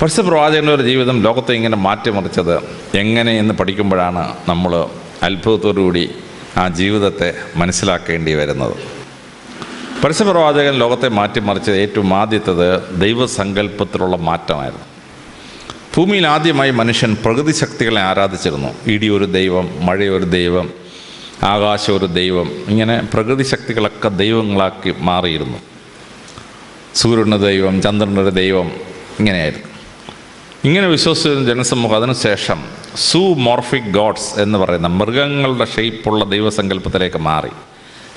പരിശുദ്ധ പ്രവാചകൻ്റെ ഒരു ജീവിതം ലോകത്തെ ഇങ്ങനെ മാറ്റിമറിച്ചത് എങ്ങനെയെന്ന് പഠിക്കുമ്പോഴാണ് നമ്മൾ അത്ഭുതത്തോടുകൂടി ആ ജീവിതത്തെ മനസ്സിലാക്കേണ്ടി വരുന്നത്. പരിശുദ്ധ പ്രവാചകൻ ലോകത്തെ മാറ്റിമറിച്ചത് ഏറ്റവും ആദ്യത്തേത് ദൈവസങ്കല്പത്തിലുള്ള മാറ്റമായിരുന്നു. ഭൂമിയിൽ ആദ്യമായി മനുഷ്യൻ പ്രകൃതി ശക്തികളെ ആരാധിച്ചിരുന്നു. ഇടി ഒരു ദൈവം, മഴയൊരു ദൈവം, ആകാശം ഒരു ദൈവം, ഇങ്ങനെ പ്രകൃതി ശക്തികളൊക്കെ ദൈവങ്ങളാക്കി മാറിയിരുന്നു. സൂര്യന് ദൈവം, ചന്ദ്രനൊരു ദൈവം, ഇങ്ങനെയായിരുന്നു. ഇങ്ങനെ വിശ്വസിച്ചിരുന്ന ജനസമൂഹം അതിനുശേഷം സൂമോർഫിക് ഗോഡ്സ് എന്ന് പറയുന്ന മൃഗങ്ങളുടെ ഷേപ്പുള്ള ദൈവസങ്കല്പത്തിലേക്ക് മാറി.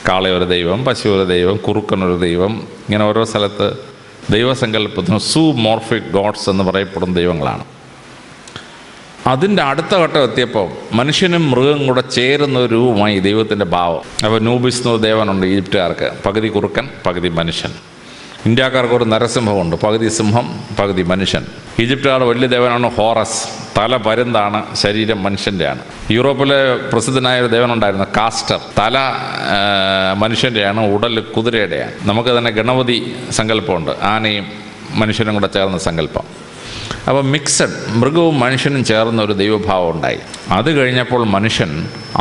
കാളയൊരു ദൈവം, പശു ഒരു ദൈവം, കുറുക്കനൊരു ദൈവം, ഇങ്ങനെ ഓരോ സ്ഥലത്ത് ദൈവസങ്കല്പത്തിന് സൂമോർഫിക് ഗോഡ്സ് എന്ന് പറയപ്പെടുന്ന ദൈവങ്ങളാണ്. അതിൻ്റെ അടുത്ത ഘട്ടം എത്തിയപ്പോൾ മനുഷ്യനും മൃഗം കൂടെ ചേരുന്ന ഒരു രൂപമായി ദൈവത്തിൻ്റെ ഭാവം. അപ്പോൾ നൂബിസ് എന്നൊരു ദേവനുണ്ട് ഈജിപ്തുകാർക്ക്, പകുതി കുറുക്കൻ പകുതി മനുഷ്യൻ. ഇന്ത്യക്കാർക്ക് ഒരു നരസിംഹമുണ്ട്, പകുതി സിംഹം പകുതി മനുഷ്യൻ. ഈജിപ്തുകാരുടെ വലിയ ദേവനാണ് ഹോറസ്, തല പരുന്താണ്, ശരീരം മനുഷ്യൻ്റെയാണ്. യൂറോപ്പിലെ പ്രസിദ്ധനായ ഒരു ദേവനുണ്ടായിരുന്നു കാസ്റ്റർ, തല മനുഷ്യൻ്റെയാണ്, ഉടൽ കുതിരയുടെയാണ്. നമുക്ക് തന്നെ ഗണപതി സങ്കല്പമുണ്ട്, ആനയും മനുഷ്യനും കൂടെ ചേർന്ന സങ്കല്പം. അപ്പോൾ മിക്സഡ്, മൃഗവും മനുഷ്യനും ചേർന്ന ഒരു ദൈവഭാവം ഉണ്ടായി. അത് കഴിഞ്ഞപ്പോൾ മനുഷ്യൻ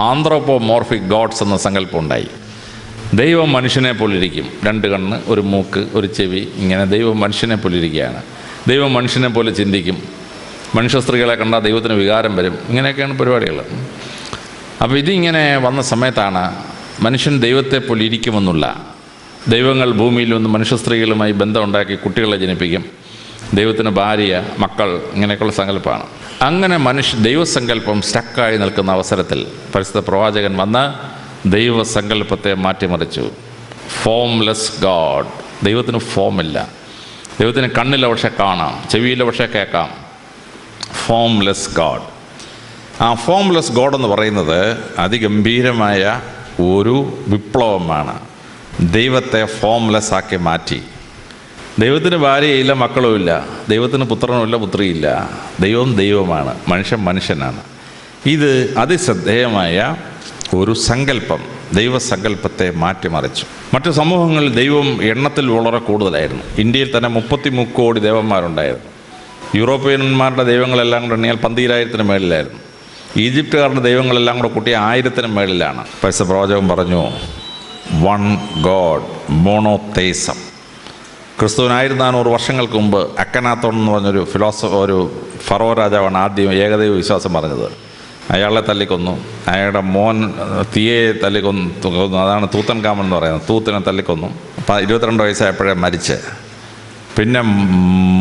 ആന്ത്രോപോമോർഫിക് ഗോഡ്സ് എന്ന സങ്കല്പം ഉണ്ടായി. ദൈവം മനുഷ്യനെ പോലിരിക്കും, 2 കണ്ണ്, 1 മൂക്ക്, 1 ചെവി, ഇങ്ങനെ ദൈവം മനുഷ്യനെ പോലിരിക്കുകയാണ്. ദൈവം മനുഷ്യനെ പോലെ ചിന്തിക്കും, മനുഷ്യ സ്ത്രീകളെ കണ്ടാൽ ദൈവത്തിന് വികാരം വരും, ഇങ്ങനെയൊക്കെയാണ് പരിപാടികൾ. അപ്പോൾ ഇതിങ്ങനെ വന്ന സമയത്താണ് മനുഷ്യൻ ദൈവത്തെ പോലെ ഇരിക്കുമെന്നുള്ള, ദൈവങ്ങൾ ഭൂമിയിൽ വന്ന് മനുഷ്യ സ്ത്രീകളുമായി ബന്ധമുണ്ടാക്കി കുട്ടികളെ ജനിപ്പിക്കും, ദൈവത്തിന് ഭാര്യ, മക്കൾ, ഇങ്ങനെയൊക്കെയുള്ള സങ്കല്പമാണ്. അങ്ങനെ ദൈവസങ്കല്പം സ്റ്റക്കായി നിൽക്കുന്ന അവസരത്തിൽ പരിശുദ്ധ പ്രവാചകൻ വന്ന് ദൈവസങ്കല്പത്തെ മാറ്റിമറിച്ചു. Formless God. ദൈവത്തിന് ഫോമില്ല, ദൈവത്തിന് കണ്ണിൽ പക്ഷേ കാണാം, ചെവിയിൽ പക്ഷേ കേൾക്കാം. Formless God. ആ ഫോംലെസ് ഗോഡ് എന്ന് പറയുന്നത് അതിഗംഭീരമായ ഒരു വിപ്ലവമാണ്. ദൈവത്തെ ഫോംലെസ് ആക്കി മാറ്റി. ദൈവത്തിന് ഭാര്യയില്ല, മക്കളുമില്ല, ദൈവത്തിന് പുത്രനുമില്ല, പുത്രിയില്ല. ദൈവം ദൈവമാണ്, മനുഷ്യൻ മനുഷ്യനാണ്. ഇത് അതിശ്രദ്ധേയമായ ഒരു സങ്കല്പം ദൈവസങ്കല്പത്തെ മാറ്റിമറിച്ചു. മറ്റു സമൂഹങ്ങളിൽ ദൈവം എണ്ണത്തിൽ വളരെ കൂടുതലായിരുന്നു. ഇന്ത്യയിൽ തന്നെ 33 കോടി ദേവന്മാരുണ്ടായിരുന്നു. യൂറോപ്യന്മാരുടെ ദൈവങ്ങളെല്ലാം കൂടെ എണ്ണിയാൽ 12,000-ന് മേളിലായിരുന്നു. ഈജിപ്തുകാരുടെ ദൈവങ്ങളെല്ലാം കൂടെ കൂട്ടിയ 1000-ന് മേളിലാണ്. പരിശുദ്ധ പ്രവാചകൻ പറഞ്ഞു, 1 ഗോഡ്, മോണോതെയിസം. ക്രിസ്തുവിന് 1400 വർഷങ്ങൾക്ക് മുമ്പ് അക്കനാത്തോൺ എന്ന് പറഞ്ഞൊരു ഒരു ഫറോ രാജാവാണ് ആദ്യം ഏകദൈവ വിശ്വാസം പറഞ്ഞത്. അയാളെ തല്ലിക്കൊന്നു, അയാളുടെ മോൻ തീയെ തല്ലിക്കൊന്നു. അതാണ് തൂത്തൻകാമൻ എന്ന് പറയുന്നത്. തൂത്തിനെ തല്ലിക്കൊന്നു. 22 വയസ്സായപ്പോഴേ മരിച്ച്. പിന്നെ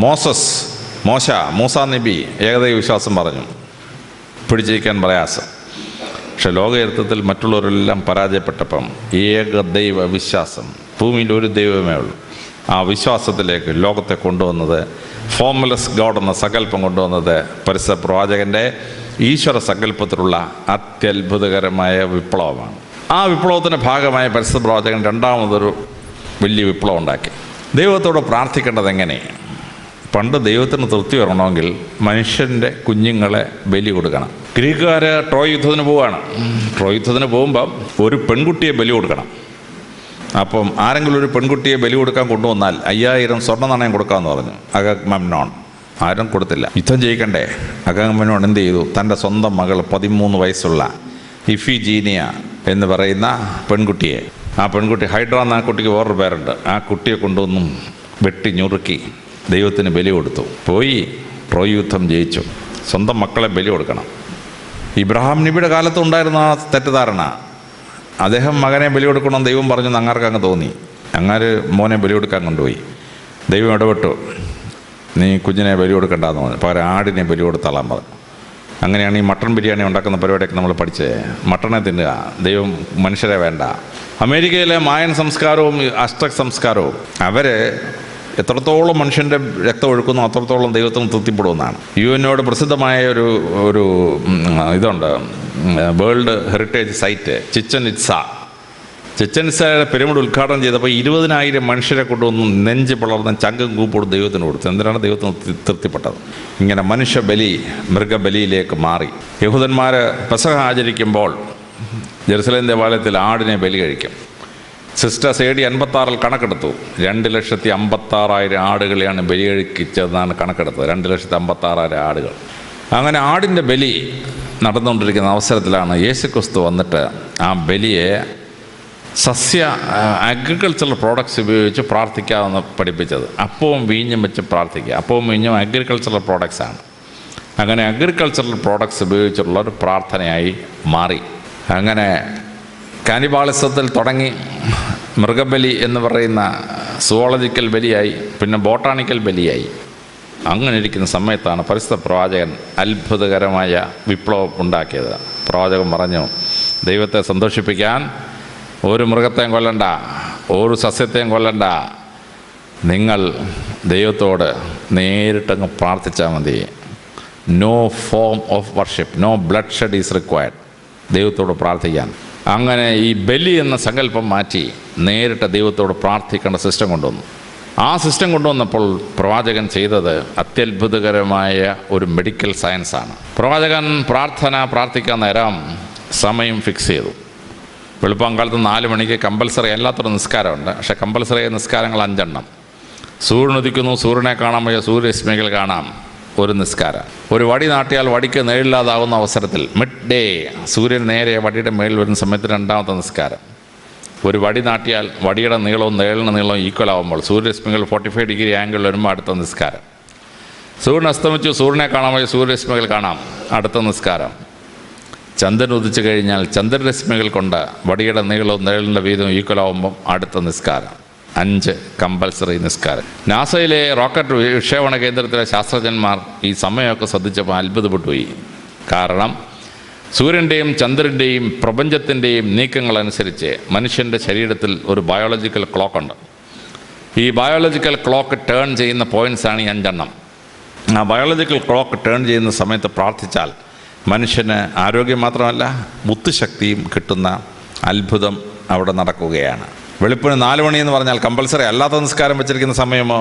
മൂസ നബി ഏകദൈവ വിശ്വാസം പറഞ്ഞു, പിടിച്ചിരിക്കാൻ പ്രയാസം. പക്ഷെ ലോകചരിത്രത്തിൽ മറ്റുള്ളവരെല്ലാം പരാജയപ്പെട്ടപ്പം ഏകദൈവ വിശ്വാസം, ഭൂമിയിൽ ഒരു ദൈവമേ ഉള്ളൂ, ആ വിശ്വാസത്തിലേക്ക് ലോകത്തെ കൊണ്ടുവന്നത്, ഫോംലെസ് ഗോഡ് എന്ന സങ്കല്പം കൊണ്ടുവന്നത് പരിശുദ്ധ പ്രവാചകൻ്റെ ഈശ്വര സങ്കല്പത്തിലുള്ള അത്യത്ഭുതകരമായ വിപ്ലവമാണ്. ആ വിപ്ലവത്തിൻ്റെ ഭാഗമായ പരിശുദ്ധ പ്രവാചകൻ രണ്ടാമതൊരു വലിയ വിപ്ലവം ഉണ്ടാക്കി. ദൈവത്തോട് പ്രാർത്ഥിക്കേണ്ടത് എങ്ങനെ? പണ്ട് ദൈവത്തിന് തൃപ്തി വരണമെങ്കിൽ മനുഷ്യൻ്റെ കുഞ്ഞുങ്ങളെ ബലി കൊടുക്കണം. ഗ്രീക്കുകാർ ട്രോയ് യുദ്ധത്തിന് പോവുകയാണ്. ട്രോയ് യുദ്ധത്തിന് പോകുമ്പം ഒരു പെൺകുട്ടിയെ ബലി കൊടുക്കണം. അപ്പം ആരെങ്കിലും ഒരു പെൺകുട്ടിയെ ബലി കൊടുക്കാൻ കൊണ്ടുവന്നാൽ 5000 സ്വർണ്ണ നാണയം കൊടുക്കാമെന്ന് പറഞ്ഞു അഗമെമ്നോൺ. ആരും കൊടുത്തില്ല. യുദ്ധം ചെയ്യിക്കണ്ടേ? അഗമെമ്നോൺ എന്ത് ചെയ്തു? തൻ്റെ സ്വന്തം മകൾ 13 വയസ്സുള്ള ഇഫിജീനിയ എന്ന് പറയുന്ന പെൺകുട്ടിയെ, ആ പെൺകുട്ടി ഹൈഡ്ര എന്ന ആ കുട്ടിക്ക് വേറൊരു പേരുണ്ട്, ആ കുട്ടിയെ കൊണ്ടുവന്നും വെട്ടി ഞുറുക്കി ദൈവത്തിന് ബലി കൊടുത്തു. പോയി ട്രോയ് യുദ്ധം ജയിച്ചു. സ്വന്തം മക്കളെ ബലി കൊടുക്കണം. ഇബ്രാഹിം നബിയുടെ കാലത്ത് ഉണ്ടായിരുന്ന ആ തെറ്റിദ്ധാരണ, അദ്ദേഹം മകനെ ബലി കൊടുക്കണം ദൈവം പറഞ്ഞു, അങ്ങാർക്ക് അങ്ങ് തോന്നി. അങ്ങാര് മോനെ ബലി കൊടുക്കാൻ കൊണ്ടുപോയി. ദൈവം ഇടപെട്ടു, നീ കുഞ്ഞിനെ ബലി കൊടുക്കണ്ടെന്ന് പറഞ്ഞു, പകരം ആടിനെ ബലി കൊടുത്താളാൻ പറഞ്ഞു. അങ്ങനെയാണ് ഈ മട്ടൺ ബിരിയാണി ഉണ്ടാക്കുന്ന പരിപാടിയൊക്കെ നമ്മൾ പഠിച്ചത്. മട്ടണെ തിന്നുക, ദൈവം മനുഷ്യരെ വേണ്ട. അമേരിക്കയിലെ മായൻ സംസ്കാരവും അസ്ട്രക് സംസ്കാരവും അവർ എത്രത്തോളം മനുഷ്യൻ്റെ രക്തം ഒഴുക്കുന്നു അത്രത്തോളം ദൈവത്തിന് തൃപ്തിപ്പെടുമെന്നാണ്. UN പ്രസിദ്ധമായ ഒരു ഇതുണ്ട്, വേൾഡ് ഹെറിറ്റേജ് സൈറ്റ് ചിച്ചൻ ഇറ്റ്സയുടെ പിരമിഡ് ഉദ്ഘാടനം ചെയ്തപ്പോൾ 20,000 മനുഷ്യരെ കൊണ്ടുവന്ന് നെഞ്ച് പിളർന്ന് ചങ്കും കൂപ്പോടും ദൈവത്തിന് കൊടുത്തു. എന്തിനാണ് ദൈവത്തിന് തൃപ്തിപ്പെട്ടത്? ഇങ്ങനെ മനുഷ്യബലി മൃഗബലിയിലേക്ക് മാറി. യഹൂദന്മാർ പെസഹ ആചരിക്കുമ്പോൾ ജെറുസലേം ദേവാലയത്തിൽ ആടിനെ ബലി കഴിക്കും. Sisters AD 56 കണക്കെടുത്തു. 2,56,000 ആടുകളെയാണ് ബലിയഴിച്ചതെന്നാണ് കണക്കെടുത്തത്. 2,56,000 ആടുകൾ. അങ്ങനെ ആടിൻ്റെ ബലി നടന്നുകൊണ്ടിരിക്കുന്ന അവസരത്തിലാണ് യേശുക്രിസ്തു വന്നിട്ട് ആ ബലിയെ അഗ്രികൾച്ചറൽ പ്രോഡക്ട്സ് ഉപയോഗിച്ച് പ്രാർത്ഥിക്കാമെന്ന് പഠിപ്പിച്ചത്. അപ്പവും വീഞ്ഞും വെച്ച് പ്രാർത്ഥിക്കുക. അപ്പവും വീഞ്ഞും അഗ്രികൾച്ചറൽ പ്രോഡക്ട്സാണ്. അങ്ങനെ അഗ്രികൾച്ചറൽ പ്രോഡക്ട്സ് ഉപയോഗിച്ചുള്ള ഒരു പ്രാർത്ഥനയായി മാറി. അങ്ങനെ കാനിബാളിസത്തിൽ തുടങ്ങി മൃഗബലി എന്ന് പറയുന്ന സുവോളജിക്കൽ ബലിയായി, പിന്നെ ബോട്ടാണിക്കൽ ബലിയായി. അങ്ങനെ ഇരിക്കുന്ന സമയത്താണ് പരിശുദ്ധ പ്രവാചകൻ അത്ഭുതകരമായ വിപ്ലവം ഉണ്ടാക്കിയത്. പ്രവാചകൻ പറഞ്ഞു, ദൈവത്തെ സന്തോഷിപ്പിക്കാൻ ഒരു മൃഗത്തെയും കൊല്ലണ്ട, ഒരു സസ്യത്തെയും കൊല്ലണ്ട, നിങ്ങൾ ദൈവത്തോട് നേരിട്ടങ്ങ് പ്രാർത്ഥിച്ചാൽ മതി. No form of worship, no bloodshed is required. ദൈവത്തോട് പ്രാർത്ഥിക്കാൻ. അങ്ങനെ ഈ ബലി എന്ന സങ്കല്പം മാറ്റി നേരിട്ട് ദൈവത്തോട് പ്രാർത്ഥിക്കേണ്ട സിസ്റ്റം കൊണ്ടുവന്നു. ആ സിസ്റ്റം കൊണ്ടുവന്നപ്പോൾ പ്രവാചകൻ ചെയ്തത് അത്യത്ഭുതകരമായ ഒരു മെഡിക്കൽ സയൻസാണ്. പ്രവാചകൻ പ്രാർത്ഥിക്കാൻ നേരം സമയം ഫിക്സ് ചെയ്തു. വെളുപ്പാങ്കാലത്ത് 4 മണിക്ക് കമ്പൽസറി അല്ലാത്തൊരു നിസ്കാരമുണ്ട്. പക്ഷേ കമ്പൽസറി നിസ്കാരങ്ങൾ 5 എണ്ണം. സൂര്യൻ ഉദിക്കുന്നു, സൂര്യനെ കാണാൻ വയ്യ, സൂര്യരശ്മികൾ കാണാം, ഒരു നിസ്കാരം. ഒരു വടി നാട്ടിയാൽ വടിക്ക് നേരില്ലാതാവുന്ന അവസരത്തിൽ മിഡ് ഡേ സൂര്യൻ നേരെ വടിയുടെ മേളിൽ വരുന്ന സമയത്ത് 2ാമത്തെ നിസ്കാരം. ഒരു വടി നാട്ടിയാൽ വടിയുടെ നീളവും നേളിൻ്റെ നീളവും ഈക്വൽ ആകുമ്പോൾ സൂര്യരശ്മികൾ 45 ഡിഗ്രി ആംഗിൾ വരുമ്പോൾ അടുത്ത നിസ്കാരം. സൂര്യൻ അസ്തമിച്ചു, സൂര്യനെ കാണാൻ വയ്യ, സൂര്യരശ്മികൾ കാണാം, അടുത്ത നിസ്കാരം. ചന്ദ്രൻ ഉദിച്ചു കഴിഞ്ഞാൽ ചന്ദ്രരശ്മികൾ കൊണ്ട് വടിയുടെ നീളവും നേളിൻ്റെ വീതവും ഈക്വൽ ആകുമ്പം അടുത്ത നിസ്കാരം. 5 കമ്പൽസറി നിസ്കാരം. നാസയിലെ റോക്കറ്റ് വിക്ഷേപണ കേന്ദ്രത്തിലെ ശാസ്ത്രജ്ഞന്മാർ ഈ സമയമൊക്കെ ശ്രദ്ധിച്ചപ്പോൾ അത്ഭുതപ്പെട്ടു പോയി. കാരണം സൂര്യൻ്റെയും ചന്ദ്രൻ്റെയും പ്രപഞ്ചത്തിൻ്റെയും നീക്കങ്ങളനുസരിച്ച് മനുഷ്യൻ്റെ ശരീരത്തിൽ ഒരു ബയോളജിക്കൽ ക്ലോക്കുണ്ട്. ഈ ബയോളജിക്കൽ ക്ലോക്ക് ടേൺ ചെയ്യുന്ന പോയിൻറ്റ്സാണ് ഈ 5 എണ്ണം. ആ ബയോളജിക്കൽ ക്ലോക്ക് ടേൺ ചെയ്യുന്ന സമയത്ത് പ്രാർത്ഥിച്ചാൽ മനുഷ്യന് ആരോഗ്യം മാത്രമല്ല ബുദ്ധിശക്തിയും കിട്ടുന്ന അത്ഭുതം അവിടെ നടക്കുകയാണ്. വെളുപ്പിന് 4 മണി എന്ന് പറഞ്ഞാൽ കമ്പൽസറി അല്ലാത്ത നിസ്കാരം വെച്ചിരിക്കുന്ന സമയമോ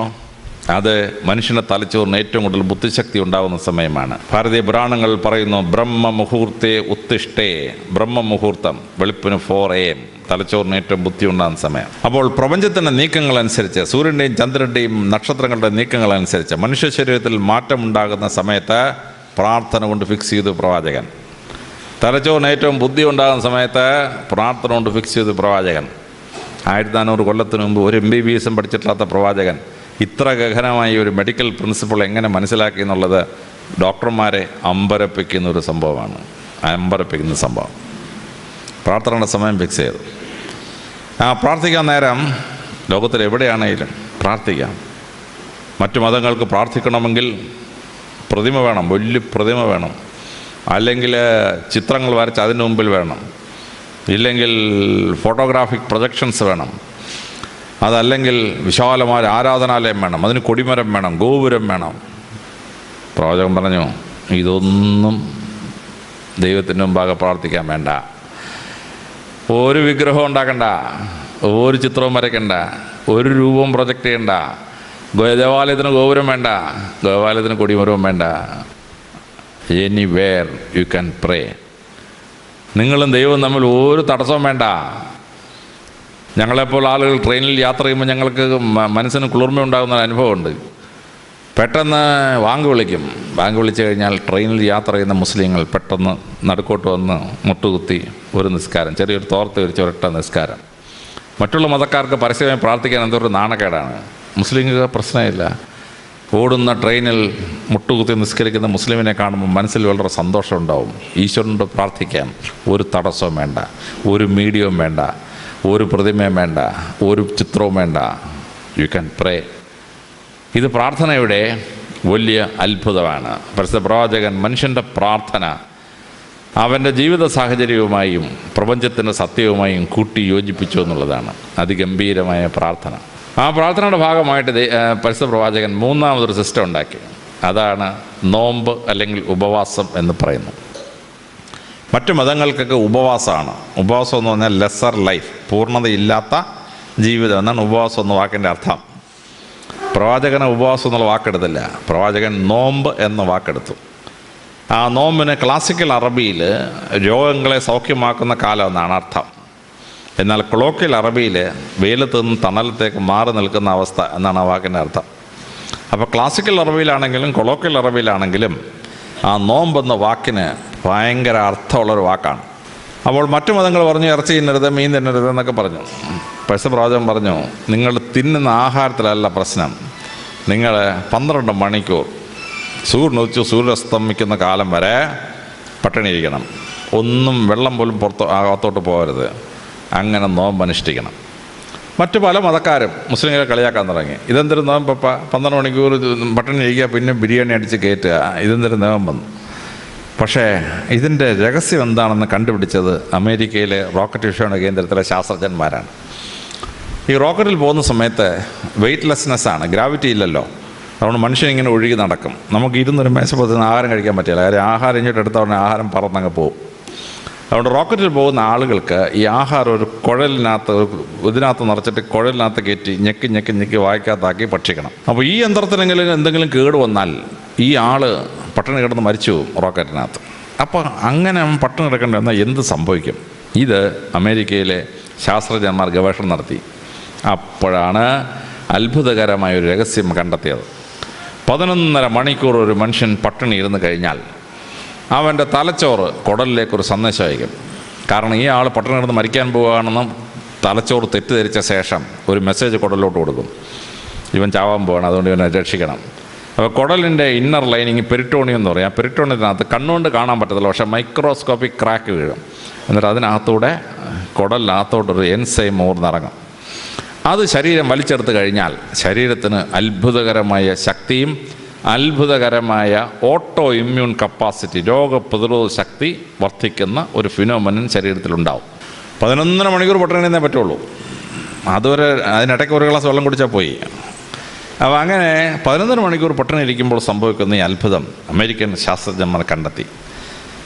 അത് മനുഷ്യൻ്റെ തലച്ചോറിന് ഏറ്റവും കൂടുതൽ ബുദ്ധിശക്തി ഉണ്ടാകുന്ന സമയമാണ്. ഭാരതീയ പുരാണങ്ങൾ പറയുന്നു, ബ്രഹ്മമുഹൂർത്തേ ഉത്തിഷ്ഠേ. ബ്രഹ്മമുഹൂർത്തം വെളുപ്പിന് 4 AM തലച്ചോറിന് ഏറ്റവും ബുദ്ധി ഉണ്ടാകുന്ന സമയം. അപ്പോൾ പ്രപഞ്ചത്തിൻ്റെ നീക്കങ്ങളനുസരിച്ച്, സൂര്യൻ്റെയും ചന്ദ്രൻ്റെയും നക്ഷത്രങ്ങളുടെ നീക്കങ്ങളനുസരിച്ച് മനുഷ്യ ശരീരത്തിൽ മാറ്റം ഉണ്ടാകുന്ന സമയത്ത് പ്രാർത്ഥന കൊണ്ട് ഫിക്സ് ചെയ്തു പ്രവാചകൻ. തലച്ചോറിന് ഏറ്റവും ബുദ്ധി ഉണ്ടാകുന്ന സമയത്ത് പ്രാർത്ഥന കൊണ്ട് ഫിക്സ് ചെയ്തു പ്രവാചകൻ. 1400 കൊല്ലത്തിന് മുമ്പ് ഒരു MBBS പഠിച്ചിട്ടില്ലാത്ത പ്രവാചകൻ ഇത്ര ഗഹനമായ ഒരു മെഡിക്കൽ പ്രിൻസിപ്പിൾ എങ്ങനെ മനസ്സിലാക്കി എന്നുള്ളത് ഡോക്ടർമാരെ അമ്പരപ്പിക്കുന്ന ഒരു സംഭവമാണ്. അമ്പരപ്പിക്കുന്ന സംഭവം. പ്രാർത്ഥനയുടെ സമയം ഫിക്സ് ചെയ്തു. പ്രാർത്ഥിക്കാൻ നേരം ലോകത്തിൽ എവിടെയാണെങ്കിലും പ്രാർത്ഥിക്കാം. മറ്റു മതങ്ങൾക്ക് പ്രാർത്ഥിക്കണമെങ്കിൽ പ്രതിമ വേണം, വലിയ പ്രതിമ വേണം, അല്ലെങ്കിൽ ചിത്രങ്ങൾ വരച്ച് അതിന് മുമ്പിൽ വേണം, ഇല്ലെങ്കിൽ ഫോട്ടോഗ്രാഫിക് പ്രൊജക്ഷൻസ് വേണം, അതല്ലെങ്കിൽ വിശാലമായ ആരാധനാലയം വേണം, അതിന് കൊടിമരം വേണം, ഗോപുരം വേണം. പ്രവാചകൻ പറഞ്ഞു, ഇതൊന്നും ദൈവത്തിൻ്റെ മുമ്പാകെ പ്രാർത്ഥിക്കാൻ വേണ്ട. ഒരു വിഗ്രഹം ഉണ്ടാക്കണ്ട, ഒരു ചിത്രവും വരയ്ക്കണ്ട, ഒരു രൂപവും പ്രൊജക്റ്റ് ചെയ്യണ്ട, ദേവാലയത്തിന് ഗോപുരം വേണ്ട, ദേവാലയത്തിന് കൊടിമരവും വേണ്ട. എനിവേർ യു ക്യാൻ പ്രേ. നിങ്ങളും ദൈവവും തമ്മിൽ ഒരു തടസ്സവും വേണ്ട. ഞങ്ങളെപ്പോൾ ആളുകൾ ട്രെയിനിൽ യാത്ര ചെയ്യുമ്പോൾ ഞങ്ങൾക്ക് മനസ്സിന് കുളിർമ ഉണ്ടാകുന്ന അനുഭവമുണ്ട്. പെട്ടെന്ന് വാങ്ക് വിളിക്കും. വാങ്ക് വിളിച്ചു കഴിഞ്ഞാൽ ട്രെയിനിൽ യാത്ര ചെയ്യുന്ന മുസ്ലിങ്ങൾ പെട്ടെന്ന് നടുക്കോട്ട് വന്ന് മുട്ടുകുത്തി ഒരു നിസ്കാരം, ചെറിയൊരു തോർത്ത് വിരിച്ച് ഒരൊറ്റ നിസ്കാരം. മറ്റുള്ള മതക്കാർക്ക് പരസ്യമായി പ്രാർത്ഥിക്കാൻ എന്തൊരു നാണക്കേടാണ്. മുസ്ലിങ്ങൾക്ക് പ്രശ്നമില്ല. ഓടുന്ന ട്രെയിനിൽ മുട്ടുകുത്തി നിസ്കരിക്കുന്ന മുസ്ലിമിനെ കാണുമ്പോൾ മനസ്സിൽ വളരെ സന്തോഷം ഉണ്ടാവും. ഈശ്വരനോട് പ്രാർത്ഥിക്കാം. ഒരു തടസ്സവും വേണ്ട, ഒരു മീഡിയവും വേണ്ട, ഒരു പ്രതിമയും വേണ്ട, ഒരു ചിത്രവും വേണ്ട. യു ക്യാൻ പ്രേ. ഇത് പ്രാർത്ഥനയുടെ വലിയ അത്ഭുതമാണ്. പരിശുദ്ധ പ്രവാചകൻ മനുഷ്യൻ്റെ പ്രാർത്ഥന അവൻ്റെ ജീവിത സാഹചര്യവുമായും പ്രപഞ്ചത്തിൻ്റെ സത്യവുമായും കൂട്ടി യോജിപ്പിച്ചു എന്നുള്ളതാണ് അതിഗംഭീരമായ പ്രാർത്ഥന. ആ പ്രാർത്ഥനയുടെ ഭാഗമായിട്ട് പരിശുദ്ധ പ്രവാചകൻ 3ാമതൊരു സിസ്റ്റം ഉണ്ടാക്കി. അതാണ് നോമ്പ് അല്ലെങ്കിൽ ഉപവാസം എന്ന് പറയുന്നു. മറ്റു മതങ്ങൾക്കൊക്കെ ഉപവാസമാണ്. ഉപവാസം എന്ന് പറഞ്ഞാൽ ലെസ്സർ ലൈഫ്, പൂർണ്ണതയില്ലാത്ത ജീവിതം എന്നാണ് ഉപവാസം എന്ന വാക്കിൻ്റെ അർത്ഥം. പ്രവാചകന് ഉപവാസം എന്നുള്ള വാക്കെടുത്തില്ല, പ്രവാചകൻ നോമ്പ് എന്ന വാക്കെടുത്തു. ആ നോമ്പിന് ക്ലാസിക്കൽ അറബിയിൽ രോഗങ്ങളെ സൗഖ്യമാക്കുന്ന കാലം എന്നാണ് അർത്ഥം. എന്നാൽ കൊളോക്കിയൽ അറബിയിൽ വെയിലത്ത് നിന്ന് തണലത്തേക്ക് മാറി നിൽക്കുന്ന അവസ്ഥ എന്നാണ് ആ വാക്കിൻ്റെ അർത്ഥം. അപ്പോൾ ക്ലാസിക്കൽ അറബിയിലാണെങ്കിലും കൊളോക്കിയൽ അറബിയിലാണെങ്കിലും ആ നോമ്പെന്ന വാക്കിന് ഭയങ്കര അർത്ഥമുള്ളൊരു വാക്കാണ്. അപ്പോൾ മറ്റു മതങ്ങൾ പറഞ്ഞു ഇറച്ചി തിന്നരുത്, മീൻ തിന്നരുത് എന്നൊക്കെ പറഞ്ഞു. പരസ്യപ്രവാചകൻ പറഞ്ഞു, നിങ്ങൾ തിന്നുന്ന ആഹാരത്തിലല്ല പ്രശ്നം, നിങ്ങൾ 12 മണിക്കൂർ സൂര്യനുദിച്ച് സൂര്യസ്തമിക്കുന്ന കാലം വരെ പട്ടിണിയിരിക്കണം, ഒന്നും വെള്ളം പോലും അകത്തോട്ട് പോകരുത്, അങ്ങനെ നോമ്പ് അനുഷ്ഠിക്കണം. മറ്റു പല മതക്കാരും മുസ്ലിങ്ങളെ കളിയാക്കാൻ തുടങ്ങി. ഇതെന്തൊരു നോമ്പപ്പ, 12 മണിക്കൂർ പട്ടിണി ഇരിക്കുക, പിന്നെ ബിരിയാണി അടിച്ച് കയറ്റുക, ഇതെന്തൊരു നോമ്പെന്ന്. പക്ഷേ ഇതിൻ്റെ രഹസ്യം എന്താണെന്ന് കണ്ടുപിടിച്ചത് അമേരിക്കയിലെ റോക്കറ്റ് വിക്ഷേപണ കേന്ദ്രത്തിലെ ശാസ്ത്രജ്ഞന്മാരാണ്. ഈ റോക്കറ്റിൽ പോകുന്ന സമയത്ത് വെയ്റ്റ്ലെസ്നെസ്സാണ്, ഗ്രാവിറ്റി ഇല്ലല്ലോ. അതുകൊണ്ട് മനുഷ്യൻ ഇങ്ങനെ ഒഴുകി നടക്കും. നമുക്ക് ഇരുന്നൊരു മേശപ്പുറത്ത് നിന്ന് ആഹാരം കഴിക്കാൻ പറ്റില്ല, കാര്യം ആഹാരം ഇങ്ങോട്ട് എടുത്ത ഉടനെ ആഹാരം പറന്നങ്ങ് പോകും. അതുകൊണ്ട് റോക്കറ്റിൽ പോകുന്ന ആളുകൾക്ക് ഈ ആഹാരം ഒരു കുഴലിനകത്ത്, ഇതിനകത്ത് നിറച്ചിട്ട് കുഴലിനകത്ത് കയറ്റി ഞെക്കി ഞെക്കി ഞെക്കി വായിക്കകത്താക്കി ഭക്ഷിക്കണം. അപ്പോൾ ഈ യന്ത്രത്തിനെങ്കിലും എന്തെങ്കിലും കേട് വന്നാൽ ഈ ആൾ പട്ടിണി കിടന്ന് മരിച്ചു പോകും റോക്കറ്റിനകത്ത്. അപ്പോൾ അങ്ങനെ പട്ടിണി കിടക്കേണ്ടി വന്നാൽ എന്ത് സംഭവിക്കും? ഇത് അമേരിക്കയിലെ ശാസ്ത്രജ്ഞന്മാർ ഗവേഷണം നടത്തി. അപ്പോഴാണ് അത്ഭുതകരമായ ഒരു രഹസ്യം കണ്ടെത്തിയത്. 11.5 മണിക്കൂർ ഒരു മനുഷ്യൻ പട്ടിണി ഇരുന്ന് കഴിഞ്ഞാൽ അവൻ്റെ തലച്ചോറ് കുടലിലേക്കൊരു സന്ദേശം അയക്കും. കാരണം ഈ ആൾ പട്ടിണി കിടന്ന് മരിക്കാൻ പോവുകയാണെന്നും തലച്ചോറ് തെറ്റിദ്ധരിച്ച ശേഷം ഒരു മെസ്സേജ് കുടലിലോട്ട് കൊടുക്കും, ഇവൻ ചാവാൻ പോവുകയാണ്, അതുകൊണ്ട് ഇവനെ രക്ഷിക്കണം. അപ്പോൾ കുടലിൻ്റെ ഇന്നർ ലൈനിങ് പെരിട്ടോണിയം എന്ന് പറയും. ആ പെരിട്ടോണിയത്തിനകത്ത് കണ്ണുകൊണ്ട് കാണാൻ പറ്റത്തില്ല, പക്ഷേ മൈക്രോസ്കോപ്പിക് ക്രാക്ക് വീഴും. എന്നിട്ട് അതിനകത്തൂടെ കുടലിനകത്തോട്ടൊരു എൻസൈം ഊർന്നിറങ്ങും. അത് ശരീരം വലിച്ചെടുത്ത് കഴിഞ്ഞാൽ ശരീരത്തിന് അത്ഭുതകരമായ ശക്തിയും അത്ഭുതകരമായ ഓട്ടോ ഇമ്മ്യൂൺ കപ്പാസിറ്റി, രോഗപ്രതിരോധ ശക്തി വർദ്ധിക്കുന്ന ഒരു ഫിനോമിനൻ ശരീരത്തിലുണ്ടാവും. 11.5 മണിക്കൂർ പട്ടിണിന്നേ പറ്റുള്ളൂ. അതുവരെ അതിനിടയ്ക്ക് ഒരു ഗ്ലാസ് വെള്ളം കുടിച്ചാൽ പോയി. അപ്പോൾ അങ്ങനെ 11 മണിക്കൂർ പട്ടിണി ഇരിക്കുമ്പോൾ സംഭവിക്കുന്ന ഈ അത്ഭുതം അമേരിക്കൻ ശാസ്ത്രജ്ഞന്മാർ കണ്ടെത്തി.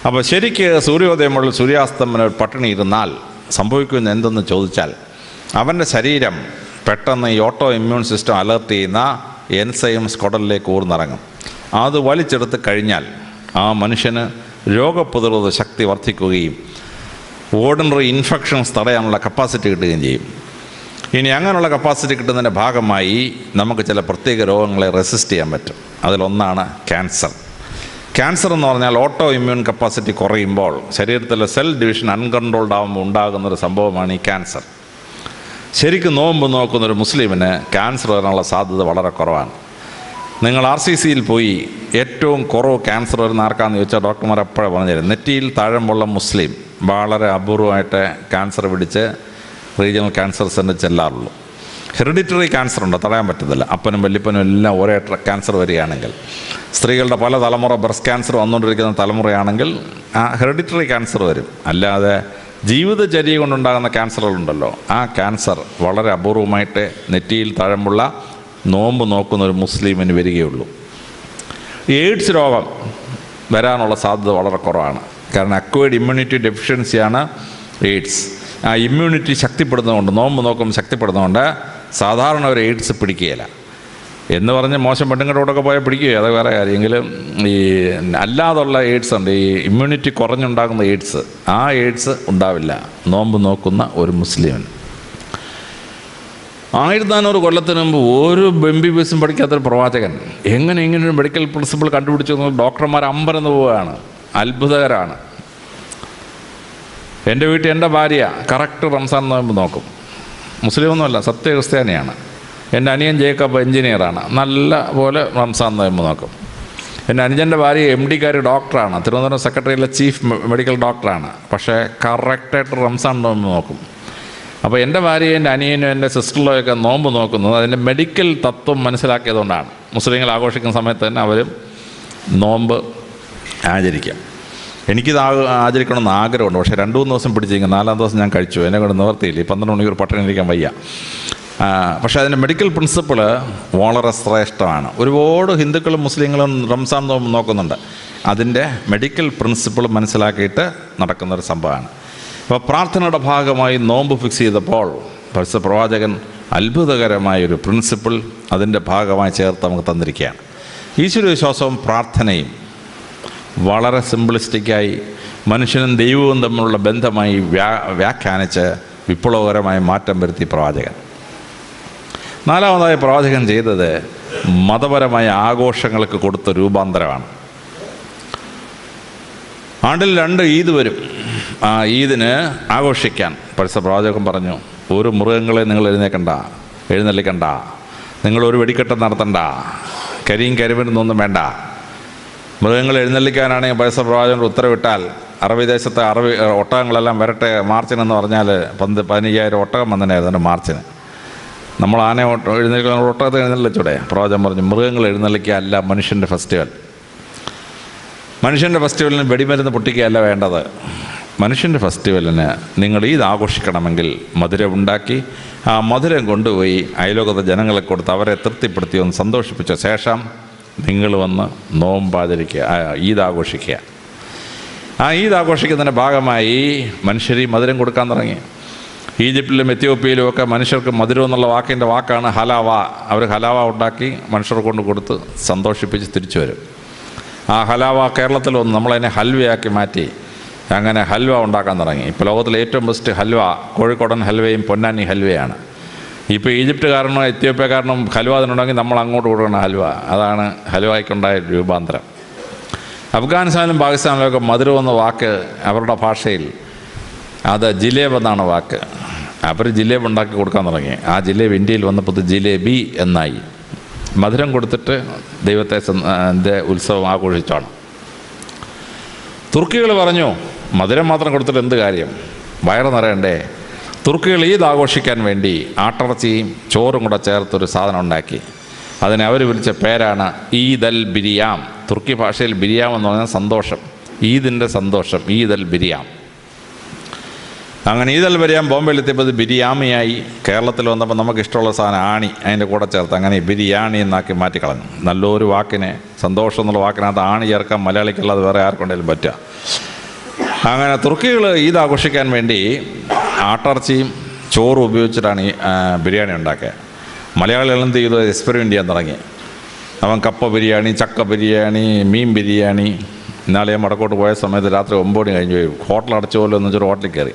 അപ്പോൾ ശരിക്ക് സൂര്യോദയം മുതൽ സൂര്യാസ്തമനം പട്ടിണി ഇരുന്നാൽ സംഭവിക്കുന്ന എന്തെന്ന് ചോദിച്ചാൽ, അവൻ്റെ ശരീരം പെട്ടെന്ന് ഈ ഓട്ടോ ഇമ്മ്യൂൺ സിസ്റ്റം അലർട്ട് ചെയ്യുന്ന എൻസൈംസ് കുടലിലേക്ക് ഊർന്നിറങ്ങും. അത് വലിച്ചെടുത്ത് കഴിഞ്ഞാൽ ആ മനുഷ്യന് രോഗപ്രതിരോധ ശക്തി വർദ്ധിക്കുകയും ഓർഡിനറി ഇൻഫെക്ഷൻസ് തടയാനുള്ള കപ്പാസിറ്റി കിട്ടുകയും ചെയ്യും. ഇനി അങ്ങനെയുള്ള കപ്പാസിറ്റി കിട്ടുന്നതിൻ്റെ ഭാഗമായി നമുക്ക് ചില പ്രത്യേക രോഗങ്ങളെ റെസിസ്റ്റ് ചെയ്യാൻ പറ്റും. അതിലൊന്നാണ് ക്യാൻസർ. ക്യാൻസർ എന്ന് പറഞ്ഞാൽ ഓട്ടോ ഇമ്മ്യൂൺ കപ്പാസിറ്റി കുറയുമ്പോൾ ശരീരത്തിലെ സെൽ ഡിവിഷൻ അൺകൺട്രോൾഡ് ആകുമ്പോൾ ഉണ്ടാകുന്നൊരു സംഭവമാണ് ഈ ക്യാൻസർ. ശരിക്കും നോമ്പ് നോക്കുന്നൊരു മുസ്ലിമിന് ക്യാൻസർ വരാനുള്ള സാധ്യത വളരെ കുറവാണ്. നിങ്ങൾ RCCയിൽ പോയി ഏറ്റവും കുറവ് ക്യാൻസർ വരുന്ന ആർക്കാന്ന് ചോദിച്ചാൽ ഡോക്ടർമാർ എപ്പോഴും പറഞ്ഞുതരും, നെറ്റിയിൽ താഴമ്പുള്ള മുസ്ലിം വളരെ അപൂർവമായിട്ട് ക്യാൻസർ പിടിച്ച് റീജിയണൽ ക്യാൻസർ സെൻ്റർ ചെല്ലാറുള്ളൂ. ഹെറിഡിറ്ററി ക്യാൻസർ ഉണ്ട്, തടയാൻ പറ്റത്തില്ല. അപ്പനും വല്യപ്പനും എല്ലാം ഒരേ ക്യാൻസർ വരികയാണെങ്കിൽ, സ്ത്രീകളുടെ പല തലമുറ ബ്രസ്റ്റ് ക്യാൻസർ വന്നുകൊണ്ടിരിക്കുന്ന തലമുറയാണെങ്കിൽ ആ ഹെറിഡിറ്ററി ക്യാൻസർ വരും. അല്ലാതെ ജീവിതചര്യ കൊണ്ടുണ്ടാകുന്ന ക്യാൻസറുകളുണ്ടല്ലോ, ആ ക്യാൻസർ വളരെ അപൂർവമായിട്ട് നെറ്റിയിൽ തഴമ്പുള്ള നോമ്പ് നോക്കുന്ന ഒരു മുസ്ലിമിന് വരികയുള്ളൂ. എയ്ഡ്സ് രോഗം വരാനുള്ള സാധ്യത വളരെ കുറവാണ്. കാരണം അക്വയർഡ് ഇമ്മ്യൂണിറ്റി ഡെഫിഷ്യൻസിയാണ് എയ്ഡ്സ്. ആ ഇമ്മ്യൂണിറ്റി ശക്തിപ്പെടുന്നതുകൊണ്ട്, നോമ്പ് നോക്കുമ്പോൾ ശക്തിപ്പെടുന്നതുകൊണ്ട് സാധാരണ ഒരു എയ്ഡ്സ് പിടിക്കുകയില്ല. എന്ന് പറഞ്ഞ് മോശം പെണ്ണുങ്ങളുടെ കൂടെയൊക്കെ പോയാൽ പിടിക്കുകയോ, അത് വേറെ കാര്യമെങ്കിലും ഈ അല്ലാതുള്ള എയ്ഡ്സ് ഉണ്ട്, ഈ ഇമ്മ്യൂണിറ്റി കുറഞ്ഞുണ്ടാകുന്ന എയ്ഡ്സ്, ആ എയ്ഡ്സ് ഉണ്ടാവില്ല നോമ്പ് നോക്കുന്ന ഒരു മുസ്ലിമിന്. 1400 കൊല്ലത്തിന് മുമ്പ് ഒരു MBBS പഠിക്കാത്തൊരു പ്രവാചകൻ എങ്ങനെ ഇങ്ങനൊരു മെഡിക്കൽ പ്രിൻസിപ്പിൾ കണ്ടുപിടിച്ചു? ഡോക്ടർമാർ അമ്പരന്ന് പോവുകയാണ്, അത്ഭുതകരമാണ്. എൻ്റെ വീട്ടിൽ എൻ്റെ ഭാര്യ കറക്റ്റ് റംസാൻ നോമ്പ് നോക്കും. മുസ്ലിമൊന്നുമല്ല, സത്യ ക്രിസ്ത്യാനിയാണ്. എൻ്റെ അനിയൻ ജേക്കബ് എഞ്ചിനീയറാണ്, നല്ല പോലെ റംസാൻ നോമ്പ് നോക്കും. എൻ്റെ അനുജൻ്റെ ഭാര്യ MD-കാരി ഡോക്ടറാണ്, തിരുവനന്തപുരം സെക്രട്ടറിയിലെ ചീഫ് മെഡിക്കൽ ഡോക്ടറാണ്, പക്ഷേ കറക്റ്റായിട്ട് റംസാൻ നോമ്പ് നോക്കും. അപ്പോൾ എൻ്റെ ഭാര്യയും എൻ്റെ അനിയനും എൻ്റെ സിസ്റ്ററിലൊക്കെ നോമ്പ് നോക്കുന്നത് അതിൻ്റെ മെഡിക്കൽ തത്വം മനസ്സിലാക്കിയതുകൊണ്ടാണ്. മുസ്ലിങ്ങൾ ആഘോഷിക്കുന്ന സമയത്ത് തന്നെ അവരും നോമ്പ് ആചരിക്കാം. എനിക്കിത് ആചരിക്കണമെന്ന് ആഗ്രഹമുണ്ട്, പക്ഷേ 2-3 ദിവസം പിടിച്ചിരിക്കും. 4-ാം ദിവസം ഞാൻ കഴിച്ചു, എന്നെ കൊണ്ട് നിവർത്തിയില്ല. 12 മണിക്കൂർ പട്ടിണി ഇരിക്കാൻ വയ്യ. പക്ഷേ അതിൻ്റെ മെഡിക്കൽ പ്രിൻസിപ്പിൾ വളരെ ശ്രേഷ്ഠമാണ്. ഒരുപാട് ഹിന്ദുക്കളും മുസ്ലിങ്ങളും റംസാൻ നോമ്പ് നോക്കുന്നുണ്ട്. അതിൻ്റെ മെഡിക്കൽ പ്രിൻസിപ്പിൾ മനസ്സിലാക്കിയിട്ട് നടക്കുന്നൊരു സംഭവമാണ്. അപ്പോൾ പ്രാർത്ഥനയുടെ ഭാഗമായി നോമ്പ് ഫിക്സ് ചെയ്തപ്പോൾ പരിശുദ്ധ പ്രവാചകൻ അത്ഭുതകരമായൊരു പ്രിൻസിപ്പിൾ അതിൻ്റെ ഭാഗമായി ചേർത്ത് നമുക്ക് തന്നിരിക്കുകയാണ്. ഈശ്വരവിശ്വാസവും പ്രാർത്ഥനയും വളരെ സിംപിളിസ്റ്റിക്കായി മനുഷ്യനും ദൈവവും തമ്മിലുള്ള ബന്ധമായി വ്യാഖ്യാനിച്ച് വിപ്ലവകരമായ മാറ്റം വരുത്തി പ്രവാചകൻ. നാലാമതായി പ്രവാചകൻ ചെയ്തത് മതപരമായ ആഘോഷങ്ങൾക്ക് കൊടുത്ത രൂപാന്തരമാണ്. ആണ്ടിൽ 2 ഈദ് വരും. ആ ഈദിന് ആഘോഷിക്കാൻ പരിശുദ്ധ പ്രവാചകൻ പറഞ്ഞു, ഒരു മൃഗങ്ങളെ നിങ്ങൾ എഴുന്നള്ളിക്കണ്ട, നിങ്ങളൊരു വെടിക്കെട്ട് നടത്തണ്ട, കരിയും കരിമരുന്നൊന്നും വേണ്ട. മൃഗങ്ങൾ എഴുന്നള്ളിക്കാനാണെങ്കിൽ പരിശുദ്ധ പ്രവാചകൻ ഉത്തരവിട്ടാൽ അറബി ദേശത്തെ ഒട്ടകങ്ങളെല്ലാം വരട്ടെ മാർച്ചിനെന്ന് പറഞ്ഞാൽ 15,000 ഒട്ടകം വന്നതിനായിരുന്നു മാർച്ചിന്. നമ്മൾ ആന എഴുന്നള്ളിക്കാൻ ഒട്ടകത്തെ എഴുന്നള്ളിച്ചൂടെ? പ്രവാചകൻ പറഞ്ഞു, മൃഗങ്ങൾ എഴുന്നള്ളിക്കുകയല്ല മനുഷ്യൻ്റെ ഫെസ്റ്റിവൽ. മനുഷ്യൻ്റെ ഫെസ്റ്റിവലിന് വെടിമരുന്ന് പൊട്ടിക്കുകയല്ല വേണ്ടത്. മനുഷ്യൻ്റെ ഫെസ്റ്റിവലിന് നിങ്ങൾ ഈദ് ആഘോഷിക്കണമെങ്കിൽ മധുരം ഉണ്ടാക്കി ആ മധുരം കൊണ്ടുപോയി അയലോകത്തെ ജനങ്ങളെ കൊടുത്ത് അവരെ തൃപ്തിപ്പെടുത്തി ഒന്ന് സന്തോഷിപ്പിച്ച ശേഷം നിങ്ങൾ വന്ന് നോമ്പാചരിക്കുക, ഈദ് ആഘോഷിക്കുക. ആ ഈദ് ആഘോഷിക്കുന്നതിൻ്റെ ഭാഗമായി മനുഷ്യർ ഈ മധുരം കൊടുക്കാൻ തുടങ്ങി. ഈജിപ്തിലും എത്യോപ്യയിലും ഒക്കെ മനുഷ്യർക്ക് മധുരം എന്നുള്ള വാക്കാണ് ഹലാവ. അവർ ഹലാവ ഉണ്ടാക്കി മനുഷ്യരെ കൊണ്ട് കൊടുത്ത് സന്തോഷിപ്പിച്ച് തിരിച്ചു വരും. ആ ഹലാവ കേരളത്തിൽ വന്ന് നമ്മളതിനെ ഹൽവയാക്കി മാറ്റി അങ്ങനെ ഹൽവ ഉണ്ടാക്കാൻ തുടങ്ങി. ഇപ്പോൾ ലോകത്തിലെ ഏറ്റവും ബെസ്റ്റ് ഹൽവ കോഴിക്കോടൻ ഹൽവയും പൊന്നാനി ഹൽവയാണ്. ഇപ്പോൾ ഈജിപ്തുകാരനോ എത്യോപ്യക്കാരനോ ഹൽവ അതിനുണ്ടെങ്കിൽ നമ്മൾ അങ്ങോട്ട് കൊടുക്കണം ഹൽവ. അതാണ് ഹൽവയ്ക്കുണ്ടായ രൂപാന്തരം. അഫ്ഗാനിസ്ഥാനിലും പാകിസ്ഥാനിലുമൊക്കെ മധുരം എന്ന വാക്ക് അവരുടെ ഭാഷയിൽ അത് ജിലേബ് എന്നാണ് വാക്ക്. അവർ ജിലേബ് ഉണ്ടാക്കി കൊടുക്കാൻ തുടങ്ങി. ആ ജിലേബ് ഇന്ത്യയിൽ വന്നപ്പോൾ ജിലേബി എന്നായി. മധുരം കൊടുത്തിട്ട് ദൈവത്തെ ഉത്സവം ആഘോഷിച്ചാണ്. തുർക്കികൾ പറഞ്ഞു, മധുരം മാത്രം കൊടുത്തിട്ട് എന്ത് കാര്യം, വയറ് നിറയണ്ടേ? തുർക്കികൾ ഈദ് ആഘോഷിക്കാൻ വേണ്ടി ആട്ടിറച്ചിയും ചോറും കൂടെ ചേർത്തൊരു സാധനം ഉണ്ടാക്കി. അതിനെ അവർ വിളിച്ച പേരാണ് ഈദ് അൽ ബിരിയാം. തുർക്കി ഭാഷയിൽ ബിരിയാം എന്ന് പറഞ്ഞാൽ സന്തോഷം, ഈദിൻ്റെ സന്തോഷം, ഈദ് അൽ ബിരിയാം. അങ്ങനെ ഈദ് അൽ ബിരിയാം ബോംബെയിലെത്തിയപ്പോൾ ഇത് ബിരിയാമിയായി. കേരളത്തിൽ വന്നപ്പോൾ നമുക്ക് ഇഷ്ടമുള്ള സാധനം ആണി അതിൻ്റെ കൂടെ ചേർത്ത് അങ്ങനെ ബിരിയാണി എന്നാക്കി മാറ്റിക്കളഞ്ഞു. നല്ലൊരു വാക്കിനെ, സന്തോഷം എന്നുള്ള വാക്കിനകത്ത് ആണി ചേർക്കാൻ മലയാളിക്കുള്ളത് വേറെ ആർക്കുണ്ടെങ്കിലും പറ്റുക. അങ്ങനെ തുർക്കികൾ ഈദ് ആഘോഷിക്കാൻ വേണ്ടി ആട്ടിറച്ചിയും ചോറും ഉപയോഗിച്ചിട്ടാണ് ഈ ബിരിയാണി ഉണ്ടാക്കിയത്. മലയാളികൾ എന്ത് ചെയ്തു, എക്സ്പെരിമെൻ്റ് ചെയ്യാൻ തുടങ്ങി. അവൻ കപ്പ ബിരിയാണി, ചക്ക ബിരിയാണി, മീൻ ബിരിയാണി. ഇന്നാളെ ഞാൻ വടക്കോട്ട് പോയ സമയത്ത് രാത്രി 9 മണി കഴിഞ്ഞ് പോയി. ഹോട്ടൽ അടച്ചു പോലെ എന്ന് വെച്ചൊരു ഹോട്ടലിൽ കയറി.